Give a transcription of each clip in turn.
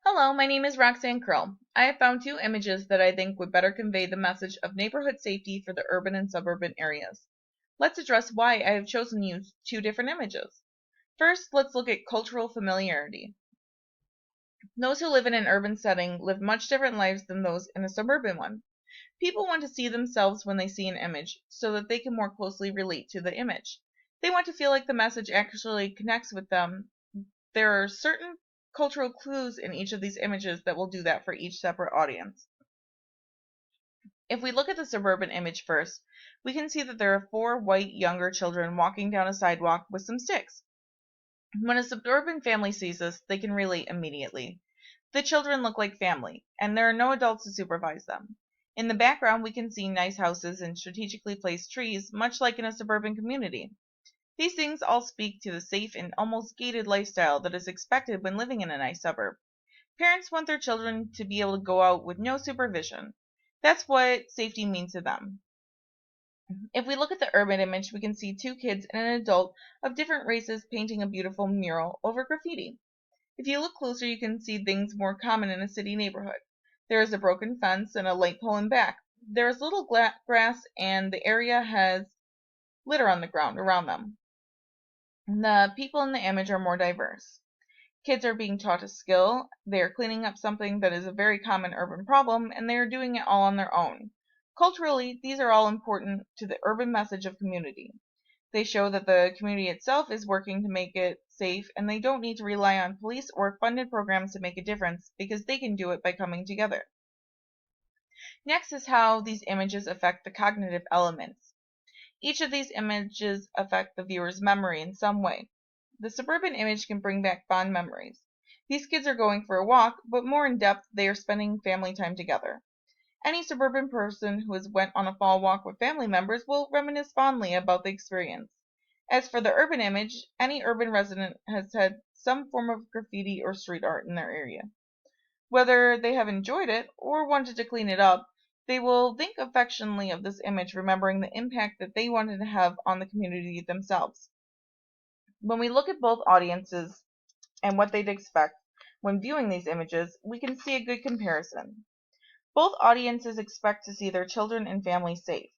Hello, my name is Roxanne Krill. I have found two images that I think would better convey the message of neighborhood safety for the urban and suburban areas. Let's address why I have chosen to use two different images. First, let's look at cultural familiarity. Those who live in an urban setting live much different lives than those in a suburban one. People want to see themselves when they see an image so that they can more closely relate to the image. They want to feel like the message actually connects with them. There are certain cultural clues in each of these images that will do that for each separate audience. If we look at the suburban image first, we can see that there are four white younger children walking down a sidewalk with some sticks. When a suburban family sees this, they can relate immediately. The children look like family, and there are no adults to supervise them. In the background, we can see nice houses and strategically placed trees, much like in a suburban community. These things all speak to the safe and almost gated lifestyle that is expected when living in a nice suburb. Parents want their children to be able to go out with no supervision. That's what safety means to them. If we look at the urban image, we can see two kids and an adult of different races painting a beautiful mural over graffiti. If you look closer, you can see things more common in a city neighborhood. There is a broken fence and a light pole in back. There is little grass, and the area has litter on the ground around them. The people in the image are more diverse. Kids are being taught a skill, they are cleaning up something that is a very common urban problem, and they are doing it all on their own. Culturally, these are all important to the urban message of community. They show that the community itself is working to make it safe, and they don't need to rely on police or funded programs to make a difference because they can do it by coming together. Next is how these images affect the cognitive elements. Each of these images affect the viewer's memory in some way. The suburban image can bring back fond memories. These kids are going for a walk, but more in depth, they are spending family time together. Any suburban person who has went on a fall walk with family members will reminisce fondly about the experience. As for the urban image, any urban resident has had some form of graffiti or street art in their area. Whether they have enjoyed it or wanted to clean it up, they will think affectionately of this image, remembering the impact that they wanted to have on the community themselves. When we look at both audiences and what they'd expect when viewing these images, we can see a good comparison. Both audiences expect to see their children and family safe,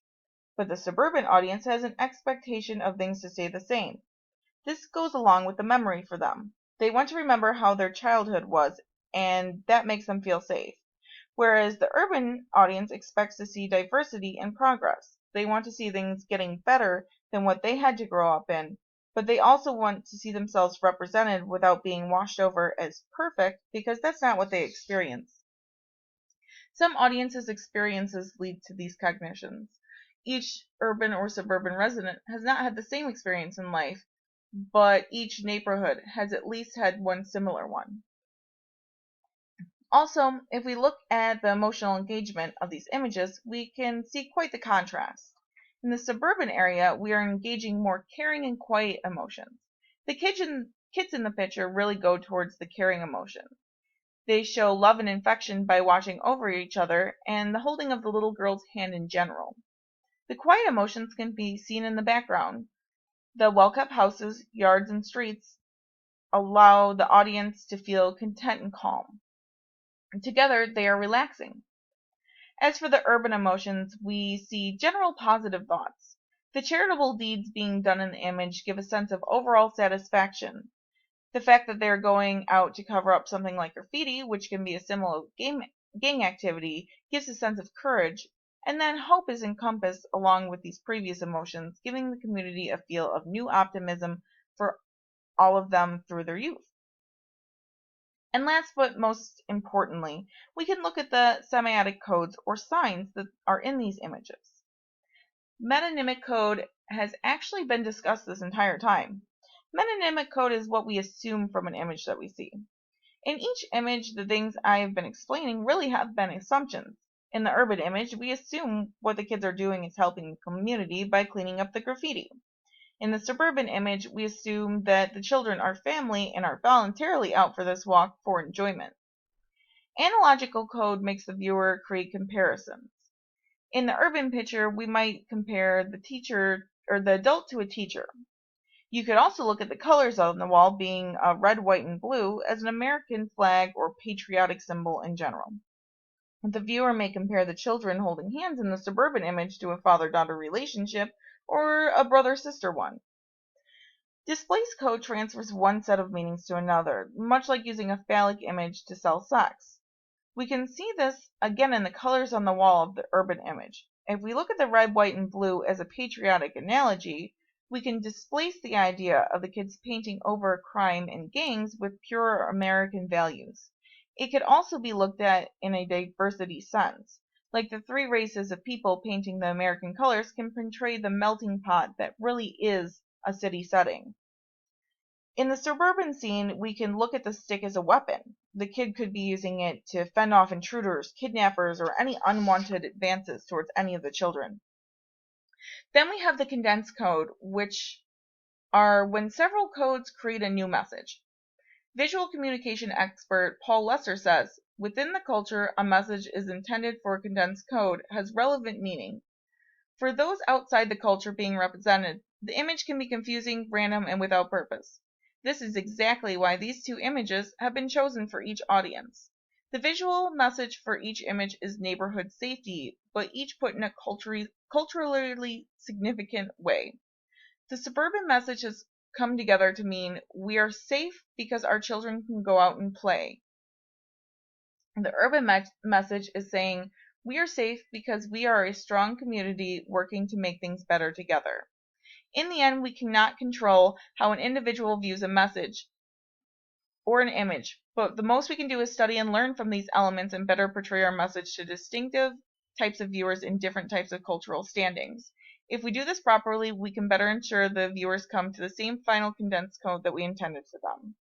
but the suburban audience has an expectation of things to stay the same. This goes along with the memory for them. They want to remember how their childhood was, and that makes them feel safe. Whereas the urban audience expects to see diversity and progress. They want to see things getting better than what they had to grow up in, but they also want to see themselves represented without being washed over as perfect because that's not what they experience. Some audiences' experiences lead to these cognitions. Each urban or suburban resident has not had the same experience in life, but each neighborhood has at least had one similar one. Also, if we look at the emotional engagement of these images, we can see quite the contrast. In the suburban area, we are engaging more caring and quiet emotions. The kids in the picture really go towards the caring emotion. They show love and affection by watching over each other and the holding of the little girl's hand in general. The quiet emotions can be seen in the background. The well-kept houses, yards, and streets allow the audience to feel content and calm. Together, they are relaxing. As for the urban emotions, we see general positive thoughts. The charitable deeds being done in the image give a sense of overall satisfaction. The fact that they're going out to cover up something like graffiti, which can be a similar gang activity, gives a sense of courage, and then hope is encompassed along with these previous emotions, giving the community a feel of new optimism for all of them through their youth. And last but most importantly, we can look at the semiotic codes or signs that are in these images. Metonymic code has actually been discussed this entire time. Metonymic code is what we assume from an image that we see. In each image, the things I have been explaining really have been assumptions. In the urban image, we assume what the kids are doing is helping the community by cleaning up the graffiti. In the suburban image, we assume that the children are family and are voluntarily out for this walk for enjoyment. Analogical code makes the viewer create comparisons. In the urban picture, we might compare the teacher or the adult to a teacher. You could also look at the colors on the wall being red, white, and blue as an American flag or patriotic symbol in general. The viewer may compare the children holding hands in the suburban image to a father-daughter relationship or a brother-sister one. Displaced code transfers one set of meanings to another, much like using a phallic image to sell sex. We can see this again in the colors on the wall of the urban image. If we look at the red, white, and blue as a patriotic analogy, we can displace the idea of the kids painting over crime and gangs with pure American values. It could also be looked at in a diversity sense. Like the three races of people painting the American colors can portray the melting pot that really is a city setting. In the suburban scene, we can look at the stick as a weapon. The kid could be using it to fend off intruders, kidnappers, or any unwanted advances towards any of the children. Then we have the condensed code, which are when several codes create a new message. Visual communication expert Paul Lesser says, within the culture, a message is intended for a condensed code has relevant meaning. For those outside the culture being represented, the image can be confusing, random, and without purpose. This is exactly why these two images have been chosen for each audience. The visual message for each image is neighborhood safety, but each put in a culturally significant way. The suburban message has come together to mean we are safe because our children can go out and play. The urban message is saying we are safe because we are a strong community working to make things better together. In the end, we cannot control how an individual views a message or an image, but the most we can do is study and learn from these elements and better portray our message to distinctive types of viewers in different types of cultural standings. If we do this properly, we can better ensure the viewers come to the same final condensed code that we intended for them.